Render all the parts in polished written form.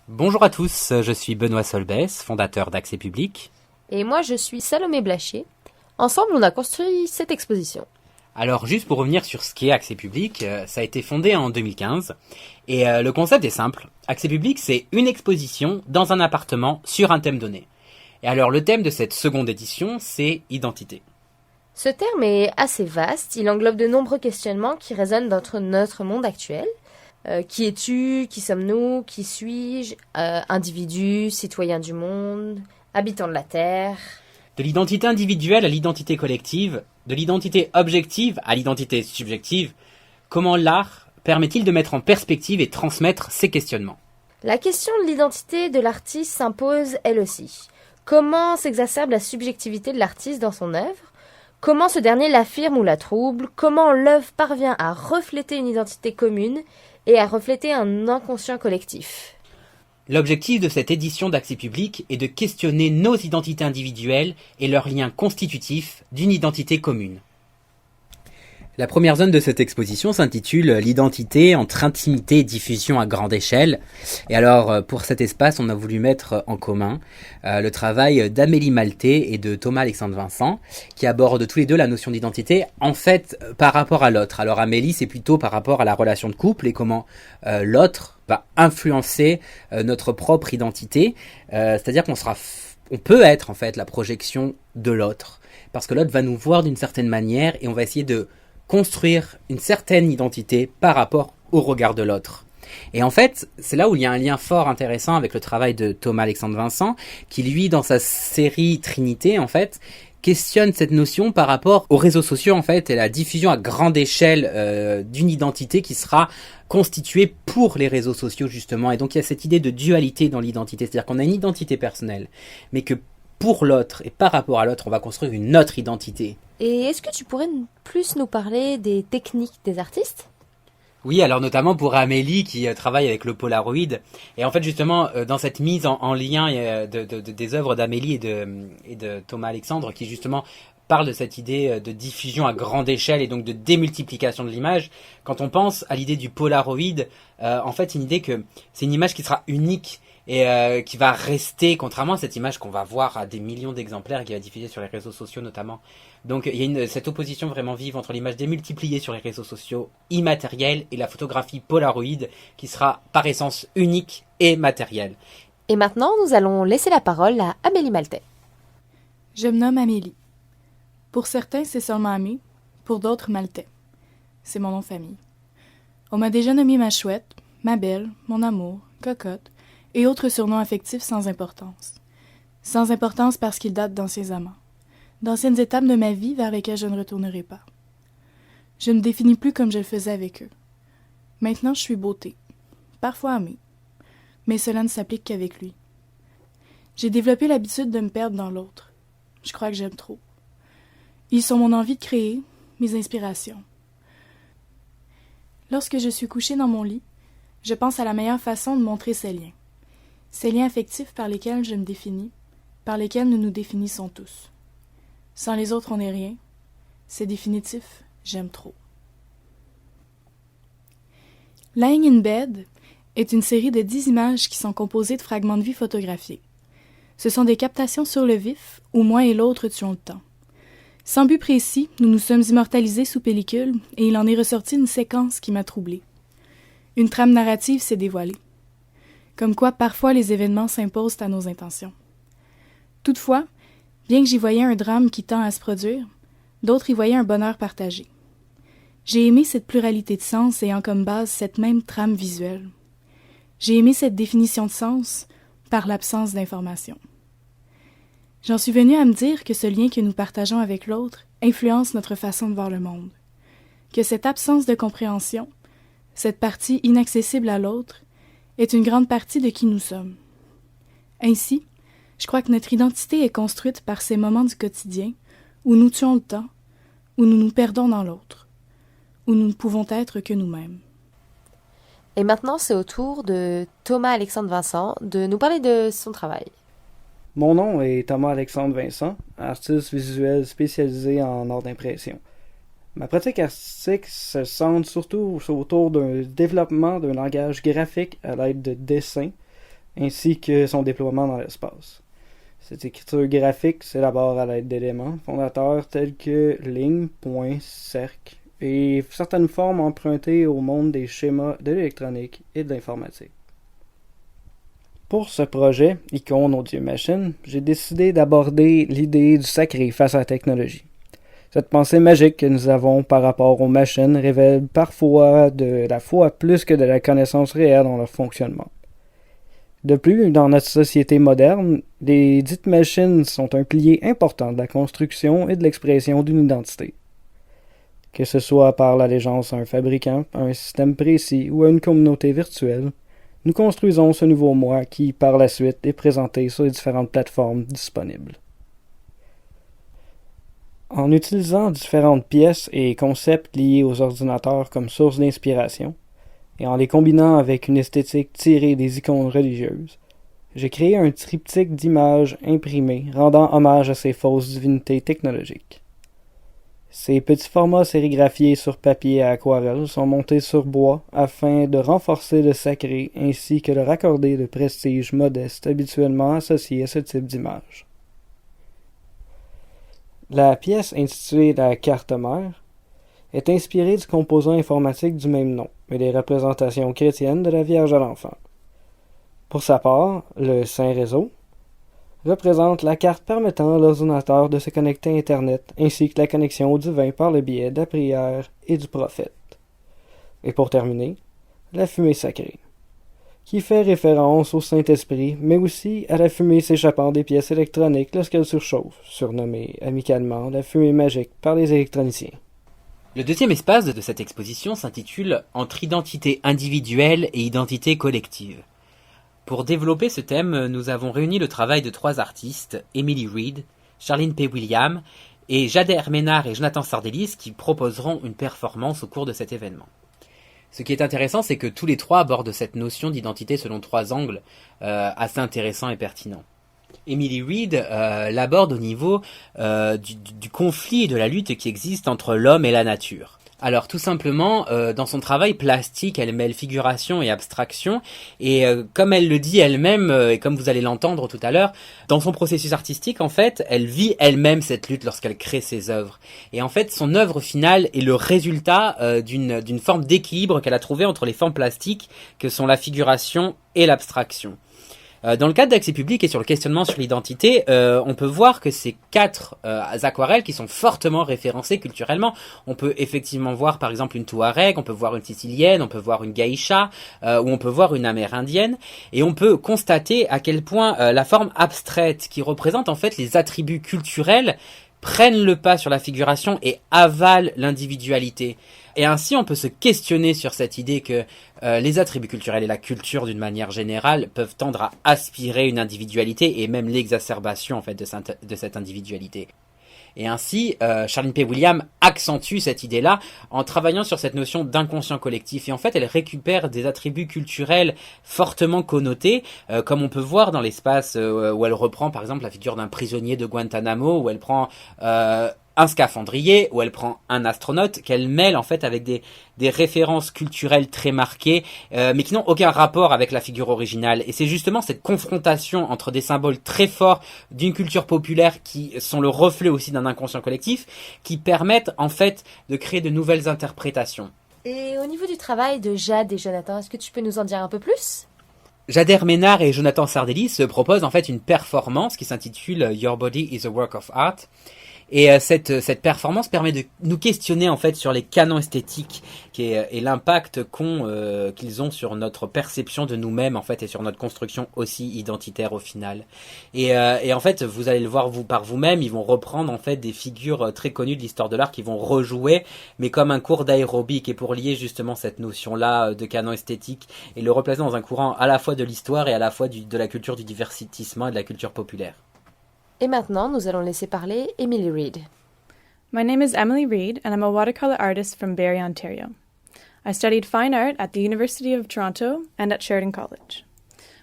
Bonjour à tous, je suis Benoît Solbès, fondateur d'Accès Public. Et moi, je suis Salomé Blaché. Ensemble, on a construit cette exposition. Alors juste pour revenir sur ce qu'est Accès Public, ça a été fondé en 2015 et le concept est simple. Accès Public, c'est une exposition dans un appartement sur un thème donné. Et alors le thème de cette seconde édition, c'est identité. Ce terme est assez vaste, il englobe de nombreux questionnements qui résonnent dans notre monde actuel. Qui es-tu? Qui sommes-nous? Qui suis-je? Individu, citoyen du monde, habitant de la Terre. De l'identité individuelle à l'identité collective, de l'identité objective à l'identité subjective, comment l'art permet-il de mettre en perspective et transmettre ces questionnements? La question de l'identité de l'artiste s'impose elle aussi. Comment s'exacerbe la subjectivité de l'artiste dans son œuvre? Comment ce dernier l'affirme ou la trouble? Comment l'œuvre parvient à refléter une identité commune et à refléter un inconscient collectif? L'objectif de cette édition d'Accès Public est de questionner nos identités individuelles et leurs liens constitutifs d'une identité commune. La première zone de cette exposition s'intitule L'identité entre intimité et diffusion à grande échelle. Et alors, pour cet espace, on a voulu mettre en commun le travail d'Amélie Maltais et de Thomas Alexandre Vincent, qui abordent tous les deux la notion d'identité, en fait, par rapport à l'autre. Alors Amélie, c'est plutôt par rapport à la relation de couple et comment l'autre va influencer notre propre identité. C'est-à-dire on peut être, en fait, la projection de l'autre. Parce que l'autre va nous voir d'une certaine manière et on va essayer de construire une certaine identité par rapport au regard de l'autre. Et en fait, c'est là où il y a un lien fort intéressant avec le travail de Thomas Alexandre Vincent, qui lui, dans sa série Trinité, en fait, questionne cette notion par rapport aux réseaux sociaux, en fait, et la diffusion à grande échelle d'une identité qui sera constituée pour les réseaux sociaux, justement. Et donc, il y a cette idée de dualité dans l'identité, c'est-à-dire qu'on a une identité personnelle, mais que pour l'autre et par rapport à l'autre, on va construire une autre identité. Et est-ce que tu pourrais plus nous parler des techniques des artistes? Oui, alors notamment pour Amélie qui travaille avec le Polaroid. Et en fait, justement, dans cette mise en lien des œuvres d'Amélie et de Thomas Alexandre, qui justement parle de cette idée de diffusion à grande échelle et donc de démultiplication de l'image, quand on pense à l'idée du Polaroid, en fait, une idée que c'est une image qui sera unique et qui va rester, contrairement à cette image qu'on va voir à des millions d'exemplaires et qui va diffuser sur les réseaux sociaux notamment. Donc il y a cette opposition vraiment vive entre l'image démultipliée sur les réseaux sociaux immatérielle et la photographie Polaroid qui sera par essence unique et matérielle. Et maintenant, nous allons laisser la parole à Amélie Maltais. Je me nomme Amélie. Pour certains, c'est seulement Amé, pour d'autres, Maltais. C'est mon nom de famille. On m'a déjà nommé ma chouette, ma belle, mon amour, cocotte, et autres surnoms affectifs sans importance. Sans importance parce qu'ils datent d'anciens amants, d'anciennes étapes de ma vie vers lesquelles je ne retournerai pas. Je ne me définis plus comme je le faisais avec eux. Maintenant, je suis beauté, parfois Amé, mais cela ne s'applique qu'avec lui. J'ai développé l'habitude de me perdre dans l'autre. Je crois que j'aime trop. Ils sont mon envie de créer, mes inspirations. Lorsque je suis couchée dans mon lit, je pense à la meilleure façon de montrer ces liens affectifs par lesquels je me définis, par lesquels nous nous définissons tous. Sans les autres, on n'est rien. C'est définitif, j'aime trop. Lying in Bed est une série de 10 images qui sont composées de fragments de vie photographiés. Ce sont des captations sur le vif, où moi et l'autre tuons le temps. Sans but précis, nous nous sommes immortalisés sous pellicule et il en est ressorti une séquence qui m'a troublée. Une trame narrative s'est dévoilée. Comme quoi, parfois, les événements s'imposent à nos intentions. Toutefois, bien que j'y voyais un drame qui tend à se produire, d'autres y voyaient un bonheur partagé. J'ai aimé cette pluralité de sens ayant comme base cette même trame visuelle. J'ai aimé cette définition de sens par l'absence d'information. J'en suis venue à me dire que ce lien que nous partageons avec l'autre influence notre façon de voir le monde. Que cette absence de compréhension, cette partie inaccessible à l'autre, est une grande partie de qui nous sommes. Ainsi, je crois que notre identité est construite par ces moments du quotidien où nous tuons le temps, où nous nous perdons dans l'autre, où nous ne pouvons être que nous-mêmes. Et maintenant, c'est au tour de Thomas Alexandre Vincent de nous parler de son travail. Mon nom est Thomas Alexandre Vincent, artiste visuel spécialisé en art d'impression. Ma pratique artistique se centre surtout autour d'un développement d'un langage graphique à l'aide de dessins, ainsi que son déploiement dans l'espace. Cette écriture graphique s'élabore à l'aide d'éléments fondateurs tels que lignes, points, cercles et certaines formes empruntées au monde des schémas de l'électronique et de l'informatique. Pour ce projet, Icône Audio-Machine, j'ai décidé d'aborder l'idée du sacré face à la technologie. Cette pensée magique que nous avons par rapport aux machines révèle parfois de la foi plus que de la connaissance réelle dans leur fonctionnement. De plus, dans notre société moderne, les dites machines sont un pilier important de la construction et de l'expression d'une identité. Que ce soit par l'allégeance à un fabricant, à un système précis ou à une communauté virtuelle, nous construisons ce nouveau moi qui, par la suite, est présenté sur les différentes plateformes disponibles. En utilisant différentes pièces et concepts liés aux ordinateurs comme source d'inspiration, et en les combinant avec une esthétique tirée des icônes religieuses, j'ai créé un triptyque d'images imprimées rendant hommage à ces fausses divinités technologiques. Ces petits formats sérigraphiés sur papier à aquarelle sont montés sur bois afin de renforcer le sacré ainsi que de raccorder le prestige modeste habituellement associé à ce type d'image. La pièce intitulée la carte mère est inspirée du composant informatique du même nom et des représentations chrétiennes de la Vierge à l'Enfant. Pour sa part, le Saint Réseau représente la carte permettant à l'ordinateur de se connecter à Internet ainsi que la connexion au divin par le biais de la prière et du prophète. Et pour terminer, la fumée sacrée, qui fait référence au Saint-Esprit, mais aussi à la fumée s'échappant des pièces électroniques lorsqu'elles surchauffent, surnommée amicalement la fumée magique par les électroniciens. Le deuxième espace de cette exposition s'intitule « Entre identité individuelle et identité collective ». Pour développer ce thème, nous avons réuni le travail de 3 artistes, Emily Reed, Charline P. Williams et Jader Ménard et Jonathan Sardellis qui proposeront une performance au cours de cet événement. Ce qui est intéressant, c'est que tous les 3 abordent cette notion d'identité selon 3 angles assez intéressants et pertinents. Emily Reed l'aborde au niveau du conflit et de la lutte qui existe entre l'homme et la nature. Alors tout simplement, dans son travail plastique, elle mêle figuration et abstraction, et comme elle le dit elle-même, et comme vous allez l'entendre tout à l'heure, dans son processus artistique, en fait, elle vit elle-même cette lutte lorsqu'elle crée ses œuvres. Et en fait, son œuvre finale est le résultat d'une forme d'équilibre qu'elle a trouvé entre les formes plastiques, que sont la figuration et l'abstraction. Dans le cadre d'Accès Public et sur le questionnement sur l'identité, on peut voir que ces 4 aquarelles qui sont fortement référencées culturellement. On peut effectivement voir par exemple une Touareg, on peut voir une Sicilienne, on peut voir une Geisha, ou on peut voir une Amérindienne. Et on peut constater à quel point la forme abstraite qui représente en fait les attributs culturels prennent le pas sur la figuration et avalent l'individualité. Et ainsi, on peut se questionner sur cette idée que les attributs culturels et la culture, d'une manière générale, peuvent tendre à aspirer une individualité et même l'exacerbation en fait de cette individualité. Et ainsi, Charline P. Williams accentue cette idée-là en travaillant sur cette notion d'inconscient collectif. Et en fait, elle récupère des attributs culturels fortement connotés, comme on peut voir dans l'espace où elle reprend par exemple la figure d'un prisonnier de Guantanamo, où elle prend un scaphandrier, où elle prend un astronaute, qu'elle mêle en fait avec des références culturelles très marquées, mais qui n'ont aucun rapport avec la figure originale. Et c'est justement cette confrontation entre des symboles très forts d'une culture populaire qui sont le reflet aussi d'un inconscient collectif, qui permettent en fait de créer de nouvelles interprétations. Et au niveau du travail de Jade et Jonathan, est-ce que tu peux nous en dire un peu plus ? Jader Ménard et Jonathan Sardellis se proposent en fait une performance qui s'intitule « Your Body is a Work of Art ». Et cette performance permet de nous questionner en fait sur les canons esthétiques et l'impact qu'ils ont sur notre perception de nous-mêmes en fait et sur notre construction aussi identitaire au final. Et en fait, vous allez le voir par vous-même, ils vont reprendre en fait des figures très connues de l'histoire de l'art qui vont rejouer, mais comme un cours d'aérobic et pour lier justement cette notion-là de canon esthétique et le replacer dans un courant à la fois de l'histoire et à la fois de la culture du divertissement et de la culture populaire. Et maintenant, nous allons laisser parler Emily Reed. My name is Emily Reed, and I'm a watercolor artist from Barrie, Ontario. I studied fine art at the University of Toronto and at Sheridan College.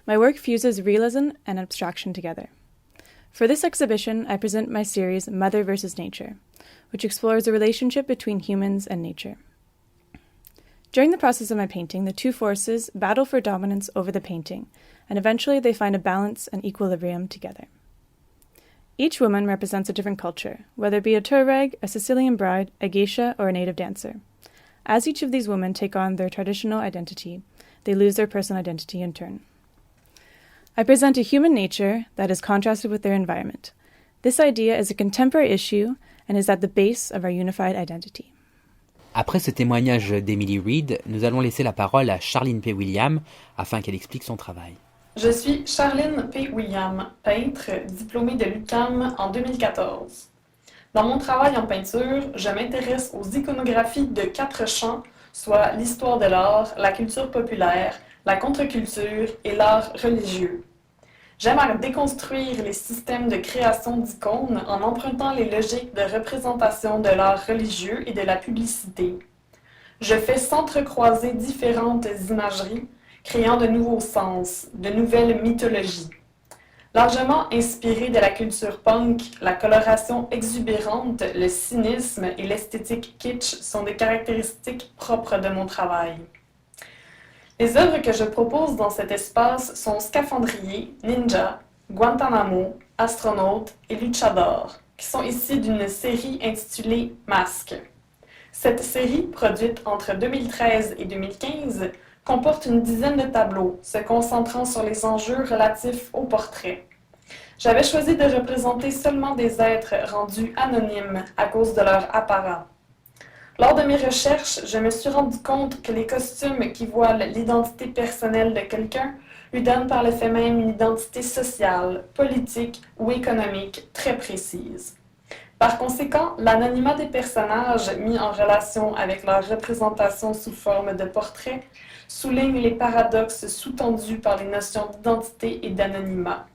My work fuses realism and abstraction together. For this exhibition, I present my series Mother vs. Nature, which explores the relationship between humans and nature. During the process of my painting, the 2 forces battle for dominance over the painting, and eventually they find a balance and equilibrium together. Each woman represents a different culture, whether it be a Tuareg, a Sicilian bride, a geisha, or a native dancer. As each of these women take on their traditional identity, they lose their personal identity in turn. I present a human nature that is contrasted with their environment. This idea is a contemporary issue and is at the base of our unified identity. Après ce témoignage d'Emily Reed, nous allons laisser la parole à Charline P. William afin qu'elle explique son travail. Je suis Charline P. William, peintre, diplômée de l'UQAM en 2014. Dans mon travail en peinture, je m'intéresse aux iconographies de 4 champs, soit l'histoire de l'art, la culture populaire, la contre-culture et l'art religieux. J'aime à déconstruire les systèmes de création d'icônes en empruntant les logiques de représentation de l'art religieux et de la publicité. Je fais s'entrecroiser différentes imageries, créant de nouveaux sens, de nouvelles mythologies. Largement inspiré de la culture punk, la coloration exubérante, le cynisme et l'esthétique kitsch sont des caractéristiques propres de mon travail. Les œuvres que je propose dans cet espace sont Scaphandrier, Ninja, Guantanamo, Astronaute et Luchador, qui sont issus d'une série intitulée Masque. Cette série, produite entre 2013 et 2015, comporte une dizaine de tableaux, se concentrant sur les enjeux relatifs au portrait. J'avais choisi de représenter seulement des êtres rendus anonymes à cause de leur apparat. Lors de mes recherches, je me suis rendu compte que les costumes qui voilent l'identité personnelle de quelqu'un lui donnent par le fait même une identité sociale, politique ou économique très précise. Par conséquent, l'anonymat des personnages mis en relation avec leur représentation sous forme de portrait souligne les paradoxes sous-tendus par les notions d'identité et d'anonymat.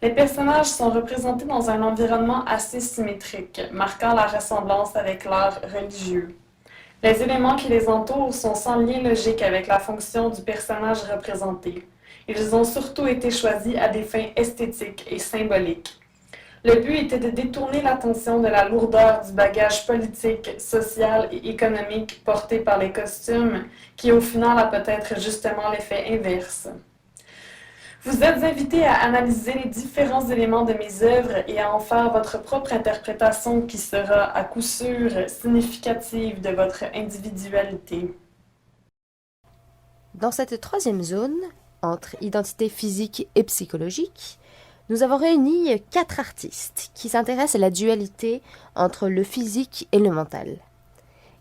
Les personnages sont représentés dans un environnement assez symétrique, marquant la ressemblance avec l'art religieux. Les éléments qui les entourent sont sans lien logique avec la fonction du personnage représenté. Ils ont surtout été choisis à des fins esthétiques et symboliques. Le but était de détourner l'attention de la lourdeur du bagage politique, social et économique porté par les costumes, qui au final a peut-être justement l'effet inverse. Vous êtes invité à analyser les différents éléments de mes œuvres et à en faire votre propre interprétation qui sera à coup sûr significative de votre individualité. Dans cette troisième zone, entre identité physique et psychologique, nous avons réuni 4 artistes qui s'intéressent à la dualité entre le physique et le mental.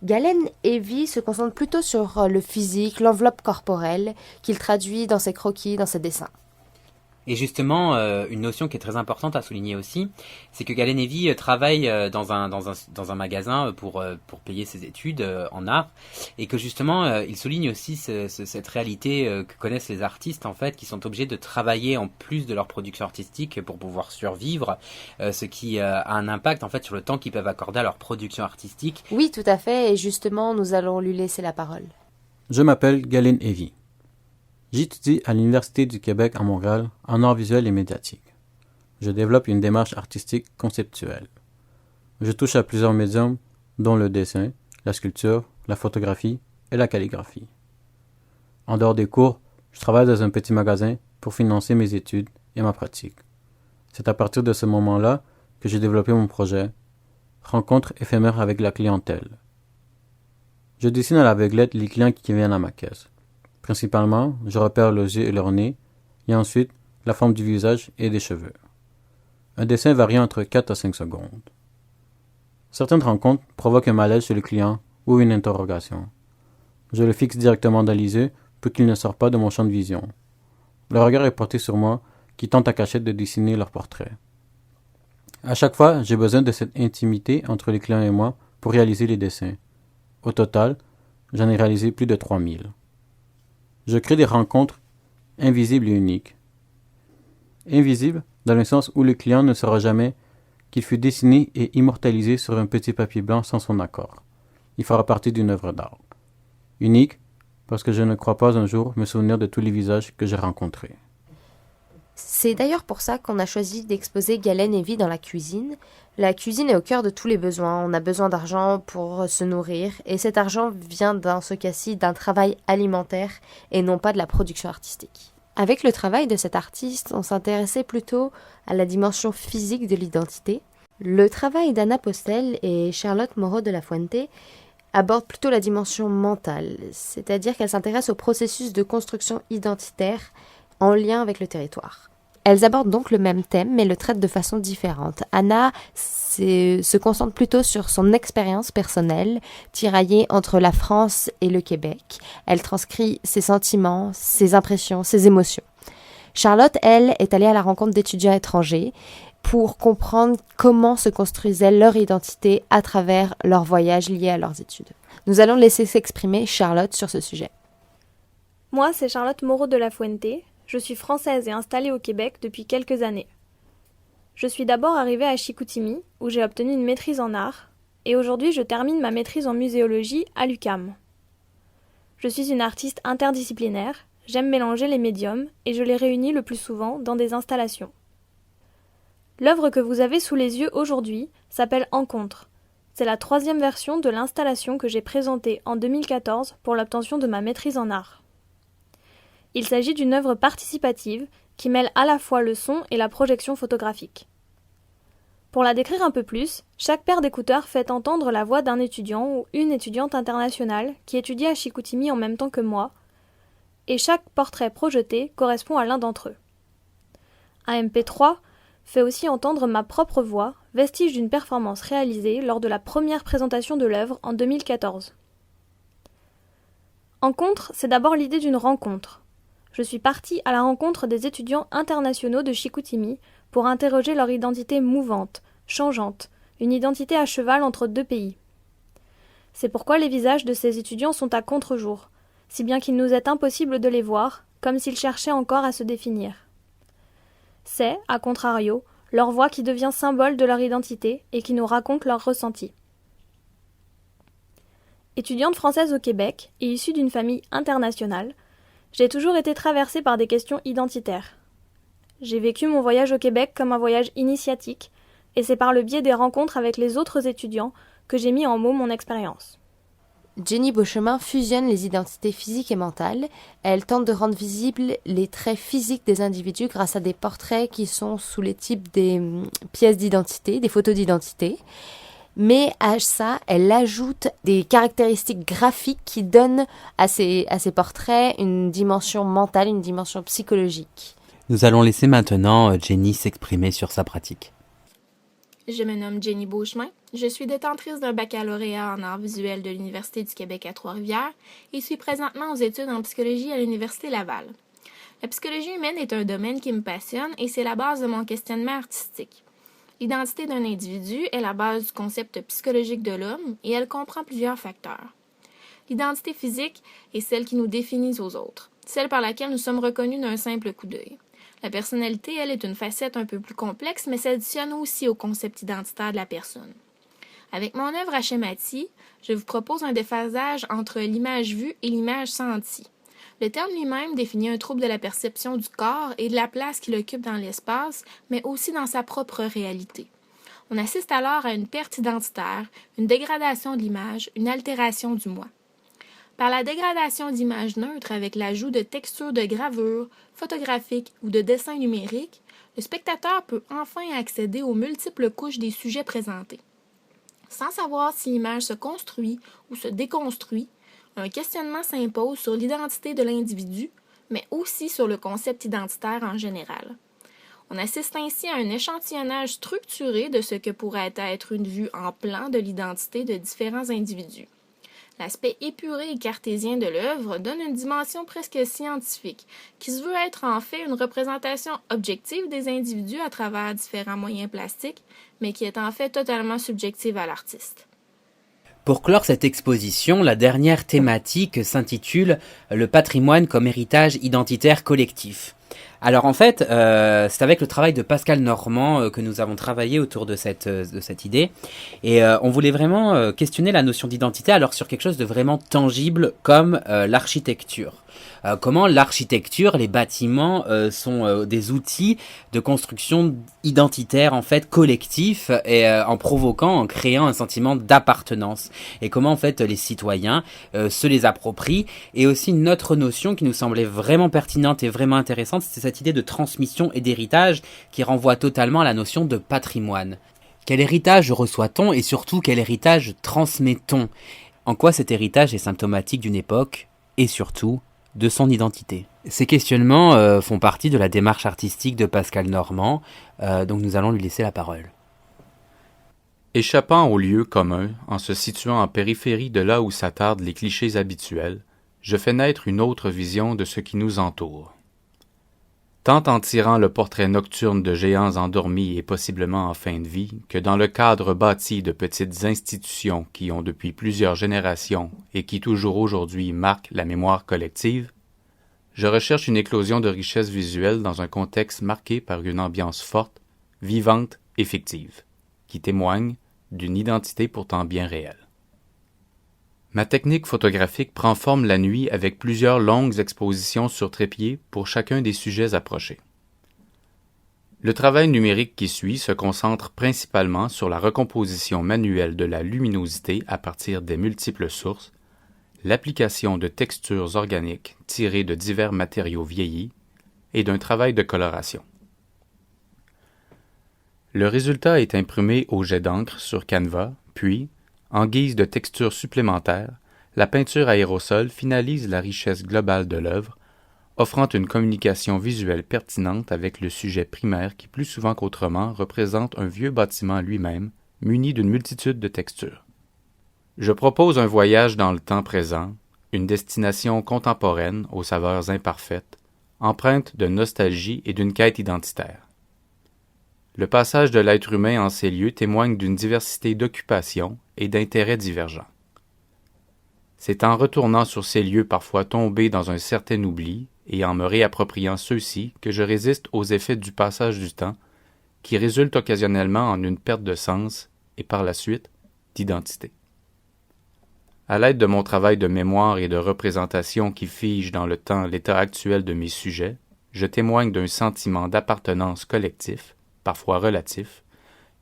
Galen Evie se concentre plutôt sur le physique, l'enveloppe corporelle, qu'il traduit dans ses croquis, dans ses dessins. Et justement, une notion qui est très importante à souligner aussi, c'est que Galen Evie travaille dans un magasin pour payer ses études en art, et que justement, il souligne aussi cette réalité que connaissent les artistes en fait, qui sont obligés de travailler en plus de leur production artistique pour pouvoir survivre, ce qui a un impact en fait sur le temps qu'ils peuvent accorder à leur production artistique. Oui, tout à fait, et justement, nous allons lui laisser la parole. Je m'appelle Galen Evie. J'étudie à l'Université du Québec à Montréal en art visuel et médiatique. Je développe une démarche artistique conceptuelle. Je touche à plusieurs médiums, dont le dessin, la sculpture, la photographie et la calligraphie. En dehors des cours, je travaille dans un petit magasin pour financer mes études et ma pratique. C'est à partir de ce moment-là que j'ai développé mon projet « Rencontre éphémère avec la clientèle ». Je dessine à l'aveuglette les clients qui viennent à ma caisse. Principalement, je repère leurs yeux et leur nez, et ensuite la forme du visage et des cheveux. Un dessin varie entre 4 à 5 secondes. Certaines rencontres provoquent un malaise chez le client ou une interrogation. Je le fixe directement dans les yeux pour qu'il ne sorte pas de mon champ de vision. Le regard est porté sur moi, qui tente à cachette de dessiner leur portrait. À chaque fois, j'ai besoin de cette intimité entre les clients et moi pour réaliser les dessins. Au total, j'en ai réalisé plus de 3000. Je crée des rencontres invisibles et uniques. Invisibles dans le sens où le client ne saura jamais qu'il fut dessiné et immortalisé sur un petit papier blanc sans son accord. Il fera partie d'une œuvre d'art. Unique parce que je ne crois pas un jour me souvenir de tous les visages que j'ai rencontrés. C'est d'ailleurs pour ça qu'on a choisi d'exposer Galen Evie dans la cuisine. La cuisine est au cœur de tous les besoins. On a besoin d'argent pour se nourrir, et cet argent vient dans ce cas-ci d'un travail alimentaire et non pas de la production artistique. Avec le travail de cet artiste, on s'intéressait plutôt à la dimension physique de l'identité. Le travail d'Anna Postel et Charlotte Moreau de la Fuente aborde plutôt la dimension mentale, c'est-à-dire qu'elle s'intéresse au processus de construction identitaire en lien avec le territoire. Elles abordent donc le même thème, mais le traitent de façon différente. Anna se concentre plutôt sur son expérience personnelle, tiraillée entre la France et le Québec. Elle transcrit ses sentiments, ses impressions, ses émotions. Charlotte, elle, est allée à la rencontre d'étudiants étrangers pour comprendre comment se construisait leur identité à travers leurs voyages liés à leurs études. Nous allons laisser s'exprimer Charlotte sur ce sujet. Moi, c'est Charlotte Moreau de la Fuente. Je suis française et installée au Québec depuis quelques années. Je suis d'abord arrivée à Chicoutimi, où j'ai obtenu une maîtrise en art, et aujourd'hui je termine ma maîtrise en muséologie à l'UQAM. Je suis une artiste interdisciplinaire, j'aime mélanger les médiums, et je les réunis le plus souvent dans des installations. L'œuvre que vous avez sous les yeux aujourd'hui s'appelle Encontre. C'est la 3e version de l'installation que j'ai présentée en 2014 pour l'obtention de ma maîtrise en art. Il s'agit d'une œuvre participative qui mêle à la fois le son et la projection photographique. Pour la décrire un peu plus, chaque paire d'écouteurs fait entendre la voix d'un étudiant ou une étudiante internationale qui étudie à Chicoutimi en même temps que moi, et chaque portrait projeté correspond à l'un d'entre eux. Un MP3 fait aussi entendre ma propre voix, vestige d'une performance réalisée lors de la première présentation de l'œuvre en 2014. Encontre, c'est d'abord l'idée d'une rencontre. Je suis partie à la rencontre des étudiants internationaux de Chicoutimi pour interroger leur identité mouvante, changeante, une identité à cheval entre 2 pays. C'est pourquoi les visages de ces étudiants sont à contre-jour, si bien qu'il nous est impossible de les voir, comme s'ils cherchaient encore à se définir. C'est, à contrario, leur voix qui devient symbole de leur identité et qui nous raconte leurs ressentis. Étudiante française au Québec et issue d'une famille internationale, j'ai toujours été traversée par des questions identitaires. J'ai vécu mon voyage au Québec comme un voyage initiatique, et c'est par le biais des rencontres avec les autres étudiants que j'ai mis en mots mon expérience. Jenny Beauchemin fusionne les identités physiques et mentales. Elle tente de rendre visibles les traits physiques des individus grâce à des portraits qui sont sous les types des pièces d'identité, des photos d'identité. Mais à ça, elle ajoute des caractéristiques graphiques qui donnent à ces portraits une dimension mentale, une dimension psychologique. Nous allons laisser maintenant Jenny s'exprimer sur sa pratique. Je me nomme Jenny Beauchemin. Je suis détentrice d'un baccalauréat en arts visuels de l'Université du Québec à Trois-Rivières et suis présentement aux études en psychologie à l'Université Laval. La psychologie humaine est un domaine qui me passionne et c'est la base de mon questionnement artistique. L'identité d'un individu est la base du concept psychologique de l'homme et elle comprend plusieurs facteurs. L'identité physique est celle qui nous définit aux autres, celle par laquelle nous sommes reconnus d'un simple coup d'œil. La personnalité, elle, est une facette un peu plus complexe, mais s'additionne aussi au concept identitaire de la personne. Avec mon œuvre Hachemati, je vous propose un déphasage entre l'image vue et l'image sentie. Le terme lui-même définit un trouble de la perception du corps et de la place qu'il occupe dans l'espace, mais aussi dans sa propre réalité. On assiste alors à une perte identitaire, une dégradation de l'image, une altération du moi. Par la dégradation d'images neutres avec l'ajout de textures de gravure, photographiques ou de dessins numériques, le spectateur peut enfin accéder aux multiples couches des sujets présentés. Sans savoir si l'image se construit ou se déconstruit, un questionnement s'impose sur l'identité de l'individu, mais aussi sur le concept identitaire en général. On assiste ainsi à un échantillonnage structuré de ce que pourrait être une vue en plan de l'identité de différents individus. L'aspect épuré et cartésien de l'œuvre donne une dimension presque scientifique, qui se veut être en fait une représentation objective des individus à travers différents moyens plastiques, mais qui est en fait totalement subjective à l'artiste. Pour clore cette exposition, la dernière thématique s'intitule « Le patrimoine comme héritage identitaire collectif ». Alors en fait, c'est avec le travail de Pascal Normand que nous avons travaillé autour de cette idée. Et on voulait vraiment questionner la notion d'identité alors sur quelque chose de vraiment tangible comme l'architecture. Comment l'architecture, les bâtiments sont des outils de construction identitaire en fait collectif et en provoquant, en créant un sentiment d'appartenance. Et comment en fait les citoyens se les approprient. Et aussi une autre notion qui nous semblait vraiment pertinente et vraiment intéressante, c'est cette idée de transmission et d'héritage qui renvoie totalement à la notion de patrimoine. Quel héritage reçoit-on et surtout quel héritage transmet-on? En quoi cet héritage est symptomatique d'une époque et surtout de son identité? Ces questionnements font partie de la démarche artistique de Pascal Normand, donc nous allons lui laisser la parole. Échappant aux lieux communs, en se situant en périphérie de là où s'attardent les clichés habituels, je fais naître une autre vision de ce qui nous entoure. Tant en tirant le portrait nocturne de géants endormis et possiblement en fin de vie, que dans le cadre bâti de petites institutions qui ont depuis plusieurs générations et qui toujours aujourd'hui marquent la mémoire collective, je recherche une éclosion de richesse visuelle dans un contexte marqué par une ambiance forte, vivante et fictive, qui témoigne d'une identité pourtant bien réelle. Ma technique photographique prend forme la nuit avec plusieurs longues expositions sur trépied pour chacun des sujets approchés. Le travail numérique qui suit se concentre principalement sur la recomposition manuelle de la luminosité à partir des multiples sources, l'application de textures organiques tirées de divers matériaux vieillis et d'un travail de coloration. Le résultat est imprimé au jet d'encre sur Canva, puis, en guise de texture supplémentaire, la peinture aérosol finalise la richesse globale de l'œuvre, offrant une communication visuelle pertinente avec le sujet primaire qui plus souvent qu'autrement représente un vieux bâtiment lui-même, muni d'une multitude de textures. Je propose un voyage dans le temps présent, une destination contemporaine aux saveurs imparfaites, empreinte de nostalgie et d'une quête identitaire. Le passage de l'être humain en ces lieux témoigne d'une diversité d'occupations et d'intérêts divergents. C'est en retournant sur ces lieux parfois tombés dans un certain oubli et en me réappropriant ceux-ci que je résiste aux effets du passage du temps qui résultent occasionnellement en une perte de sens et par la suite d'identité. À l'aide de mon travail de mémoire et de représentation qui fige dans le temps l'état actuel de mes sujets, je témoigne d'un sentiment d'appartenance collectif, parfois relatif,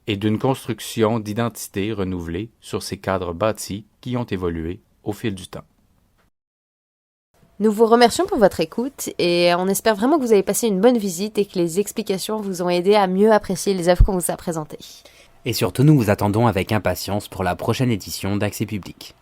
et d'une construction d'identité renouvelée sur ces cadres bâtis qui ont évolué au fil du temps. Nous vous remercions pour votre écoute et on espère vraiment que vous avez passé une bonne visite et que les explications vous ont aidé à mieux apprécier les œuvres qu'on vous a présentées. Et surtout, nous vous attendons avec impatience pour la prochaine édition d'Accès Public.